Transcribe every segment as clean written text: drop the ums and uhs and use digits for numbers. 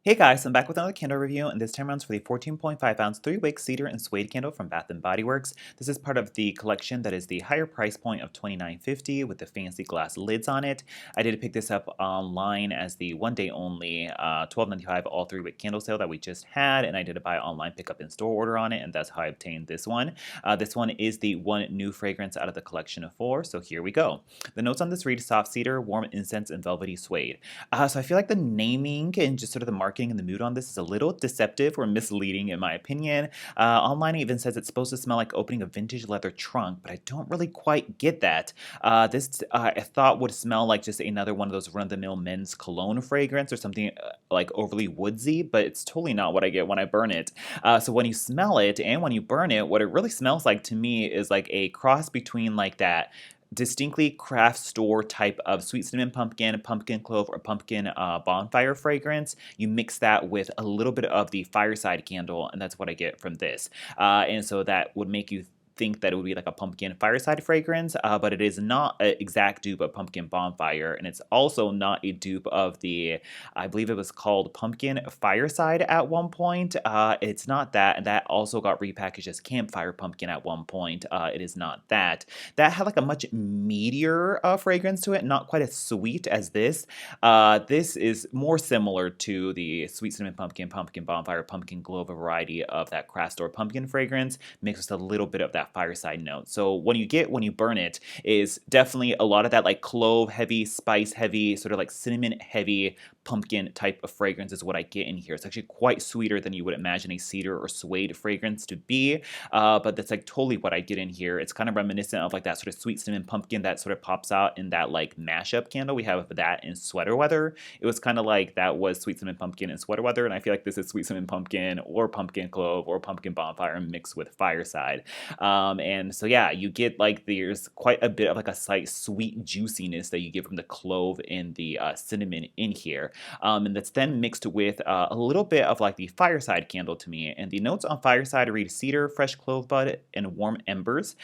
Hey guys, I'm back with another candle review, and this time around for the 14.5 ounce 3-wick cedar and suede candle from Bath & Body Works. This is part of the collection that is the higher price point of $29.50 with the fancy glass lids on it. I did pick this up online as the one day only $12.95 all 3-wick candle sale that we just had, and I did a buy online pickup in store order on it, and that's how I obtained this one. This one is the one new fragrance out of the collection of 4, so here we go. The notes on this read soft cedar, warm incense, and velvety suede. So I feel like the naming and just sort of the marketing and the mood on this is a little deceptive or misleading in my opinion. Online it even says it's supposed to smell like opening a vintage leather trunk, but I don't really quite get that. This I thought would smell like just another one of those run-of-the-mill men's cologne fragrance or something like overly woodsy, but it's totally not what I get when I burn it. So when you smell it and when you burn it, what it really smells like to me is like a cross between like that distinctly craft store type of sweet cinnamon pumpkin, pumpkin clove, or pumpkin bonfire fragrance. You mix that with a little bit of the fireside candle, and that's what I get from this. And so that would make you think that it would be like a pumpkin fireside fragrance, but it is not an exact dupe of pumpkin bonfire, and it's also not a dupe of the, I believe it was called pumpkin fireside at one point. It's not that, and that also got repackaged as campfire pumpkin at one point. It is not that. That had like a much meatier fragrance to it, not quite as sweet as this. This is more similar to the sweet cinnamon pumpkin, pumpkin bonfire, pumpkin clove variety of that craft store pumpkin fragrance, mixed with a little bit of that fireside note. So when you burn it is definitely a lot of that like clove heavy, spice heavy, sort of like cinnamon heavy pumpkin type of fragrance is what I get in here. It's actually quite sweeter than you would imagine a cedar or suede fragrance to be, but that's like totally what I get in here. It's kind of reminiscent of like that sort of sweet cinnamon pumpkin that sort of pops out in that like mashup candle we have that in Sweater Weather. It was kind of like that was sweet cinnamon pumpkin in Sweater Weather, and I feel like this is sweet cinnamon pumpkin or pumpkin clove or pumpkin bonfire mixed with fireside. And so yeah, you get like there's quite a bit of like a slight sweet juiciness that you get from the clove and the cinnamon in here. And that's then mixed with a little bit of like the fireside candle to me. And the notes on fireside read cedar, fresh clove bud, and warm embers.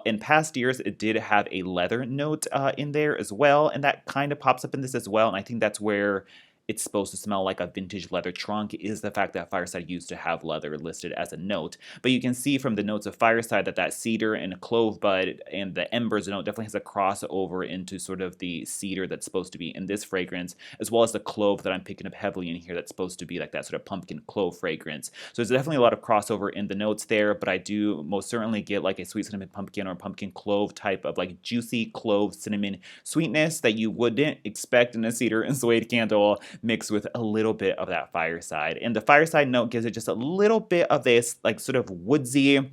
In past years, it did have a leather note in there as well, and that kind of pops up in this as well. And I think that's where it's supposed to smell like a vintage leather trunk, is the fact that Fireside used to have leather listed as a note. But you can see from the notes of Fireside that that cedar and clove bud and the embers note definitely has a crossover into sort of the cedar that's supposed to be in this fragrance, as well as the clove that I'm picking up heavily in here that's supposed to be like that sort of pumpkin clove fragrance. So there's definitely a lot of crossover in the notes there, but I do most certainly get like a sweet cinnamon pumpkin or pumpkin clove type of like juicy clove cinnamon sweetness that you wouldn't expect in a cedar and suede candle, mixed with a little bit of that fireside. And the fireside note gives it just a little bit of this like sort of woodsy,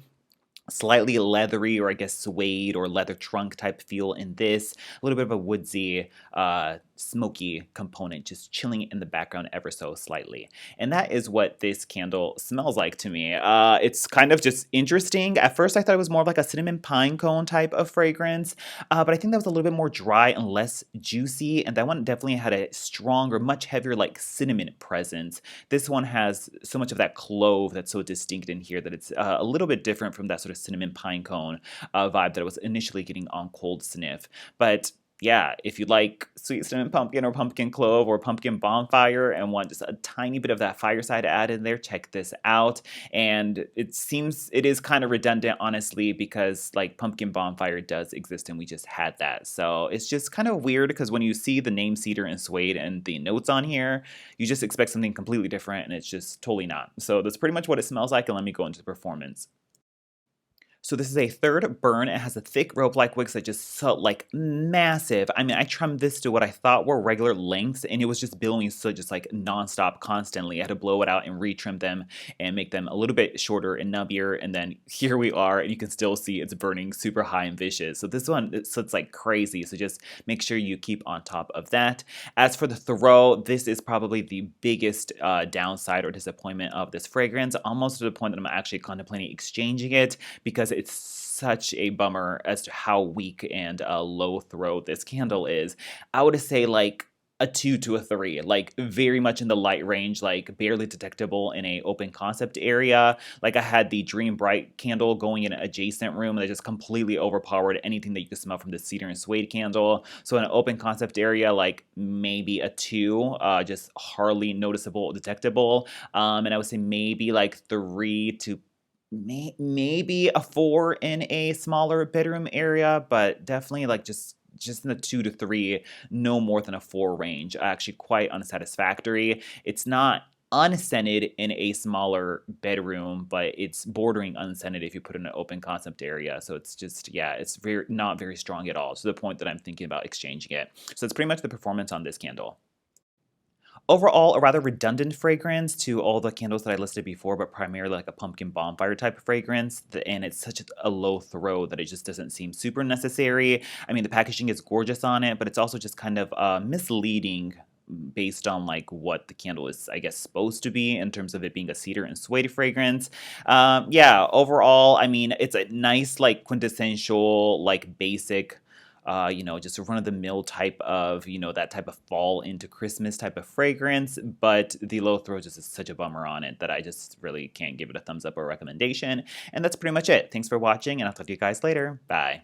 slightly leathery, or I guess suede or leather trunk type feel in this. A little bit of a woodsy, smoky component just chilling in the background ever so slightly. And that is what this candle smells like to me. It's kind of just interesting. At first I thought it was more of like a cinnamon pine cone type of fragrance, but I think that was a little bit more dry and less juicy, and that one definitely had a stronger, much heavier like cinnamon presence. This one has so much of that clove that's so distinct in here that it's a little bit different from that sort of cinnamon pine cone vibe that I was initially getting on cold sniff. But yeah, if you like sweet cinnamon pumpkin or pumpkin clove or pumpkin bonfire and want just a tiny bit of that fireside add in there, check this out. And it seems it is kind of redundant, honestly, because like pumpkin bonfire does exist and we just had that. So it's just kind of weird because when you see the name cedar and suede and the notes on here, you just expect something completely different, and it's just totally not. So that's pretty much what it smells like, and let me go into the performance. So this is a third burn. It has a thick rope-like wicks that just felt like massive. I mean, I trimmed this to what I thought were regular lengths, and it was just billowing so just like nonstop constantly. I had to blow it out and retrim them and make them a little bit shorter and nubbier, and then here we are, and you can still see it's burning super high and vicious. So this one, it's like crazy, so just make sure you keep on top of that. As for the throw, this is probably the biggest downside or disappointment of this fragrance, almost to the point that I'm actually contemplating exchanging it, because it's such a bummer as to how weak and low throw this candle is. I would say like a 2 to a 3, like very much in the light range, like barely detectable in a open concept area. Like I had the Dream Bright candle going in an adjacent room that just completely overpowered anything that you could smell from the Cedar and Suede candle. So in an open concept area, like maybe a 2, just hardly noticeable, detectable. And I would say maybe like 3 to maybe a 4 in a smaller bedroom area, but definitely like just in the 2 to 3, no more than a 4 range. Actually quite unsatisfactory. It's not unscented in a smaller bedroom, but it's bordering unscented if you put it in an open concept area. So it's just, yeah, it's very not very strong at all, to the point that I'm thinking about exchanging it. So that's pretty much the performance on this candle. Overall, a rather redundant fragrance to all the candles that I listed before, but primarily like a pumpkin bonfire type of fragrance. And it's such a low throw that it just doesn't seem super necessary. I mean, the packaging is gorgeous on it, but it's also just kind of misleading based on like what the candle is, I guess, supposed to be in terms of it being a cedar and suede fragrance. Yeah, overall, I mean, it's a nice, like quintessential, like basic just a run of the mill type of, that type of fall into Christmas type of fragrance. But the low throw just is such a bummer on it that I just really can't give it a thumbs up or recommendation. And that's pretty much it. Thanks for watching, and I'll talk to you guys later. Bye.